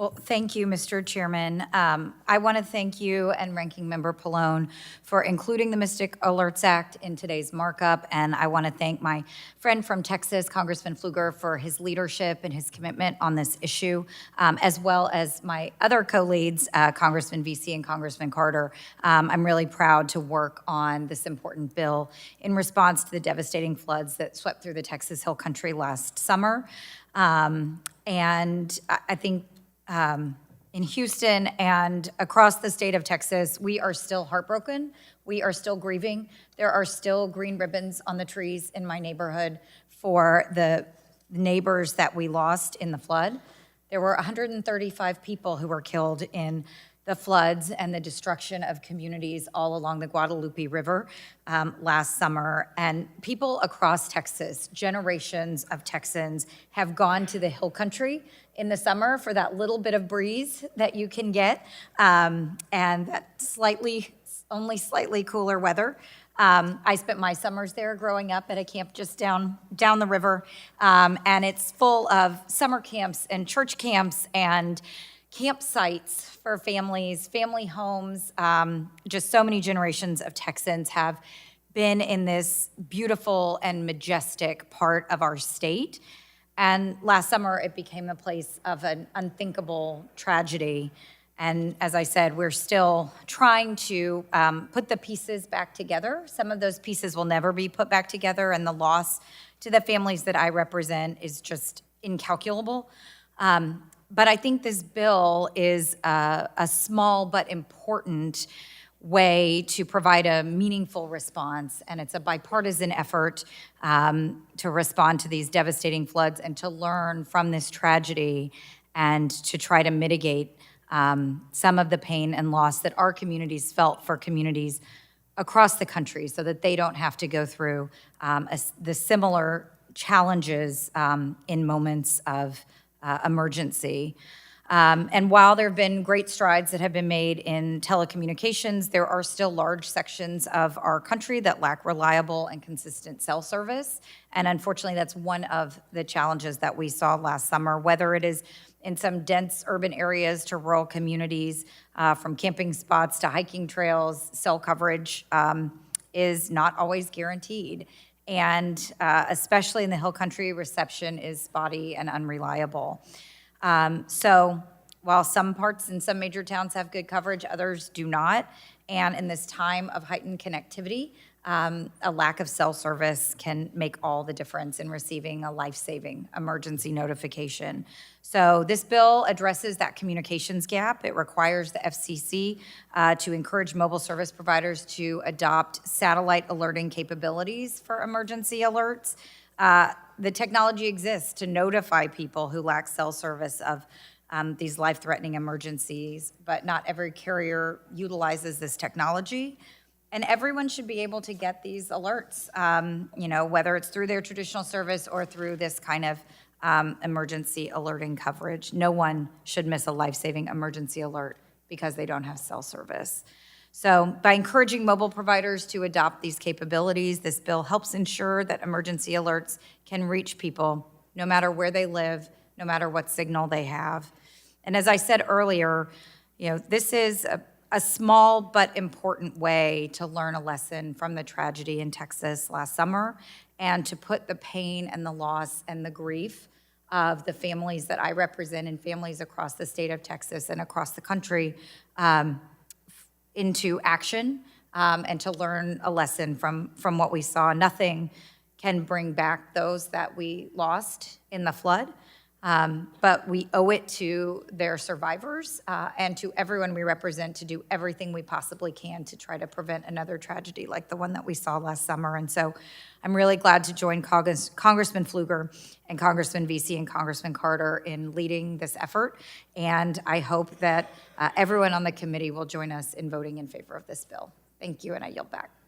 Well, thank you, Mr. Chairman. I want to thank you and Ranking Member Pallone for including the Mystic Alerts Act in today's markup, and I want to thank my friend from Texas, Congressman Pfluger, for his leadership and his commitment on this issue, as well as my other co-leads, Congressman Vesey and Congressman Carter. I'm really proud to work on this important bill in response to the devastating floods that swept through the Texas Hill Country last summer. And I think in Houston and across the state of Texas, we are still heartbroken. We are still grieving. There are still green ribbons on the trees in my neighborhood for the neighbors that we lost in the flood. There were 135 people who were killed in the floods and the destruction of communities all along the Guadalupe River last summer. And people across Texas, generations of Texans, have gone to the Hill Country in the summer for that little bit of breeze that you can get, and that only slightly cooler weather. I spent my summers there growing up at a camp just down the river, and it's full of summer camps and church camps and campsites for families, family homes. Just so many generations of Texans have been in this beautiful and majestic part of our state. And last summer, it became the place of an unthinkable tragedy. And as I said, we're still trying to put the pieces back together. Some of those pieces will never be put back together, and the loss to the families that I represent is just incalculable. But I think this bill is a small but important way to provide a meaningful response, and it's a bipartisan effort to respond to these devastating floods and to learn from this tragedy and to try to mitigate some of the pain and loss that our communities felt for communities across the country so that they don't have to go through the similar challenges in moments of emergency. And while there have been great strides that have been made in telecommunications, there are still large sections of our country that lack reliable and consistent cell service. And unfortunately, that's one of the challenges that we saw last summer, whether it is in some dense urban areas to rural communities, from camping spots to hiking trails, cell coverage is not always guaranteed. And especially in the Hill Country, reception is spotty and unreliable. So while some parts in some major towns have good coverage, others do not. And in this time of heightened connectivity, a lack of cell service can make all the difference in receiving a life-saving emergency notification. So this bill addresses that communications gap. It requires the FCC to encourage mobile service providers to adopt satellite alerting capabilities for emergency alerts. The technology exists to notify people who lack cell service of these life-threatening emergencies, but not every carrier utilizes this technology. And everyone should be able to get these alerts, whether it's through their traditional service or through this kind of emergency alerting coverage. No one should miss a life-saving emergency alert because they don't have cell service. So by encouraging mobile providers to adopt these capabilities, this bill helps ensure that emergency alerts can reach people no matter where they live, no matter what signal they have. And as I said earlier, this is a small but important way to learn a lesson from the tragedy in Texas last summer and to put the pain and the loss and the grief of the families that I represent and families across the state of Texas and across the country into action and to learn a lesson from what we saw. Nothing can bring back those that we lost in the flood, but we owe it to their survivors and to everyone we represent to do everything we possibly can to try to prevent another tragedy like the one that we saw last summer. And so I'm really glad to join Congressman Pfluger and Congressman Vesey and Congressman Carter in leading this effort. And I hope that everyone on the committee will join us in voting in favor of this bill. Thank you, and I yield back.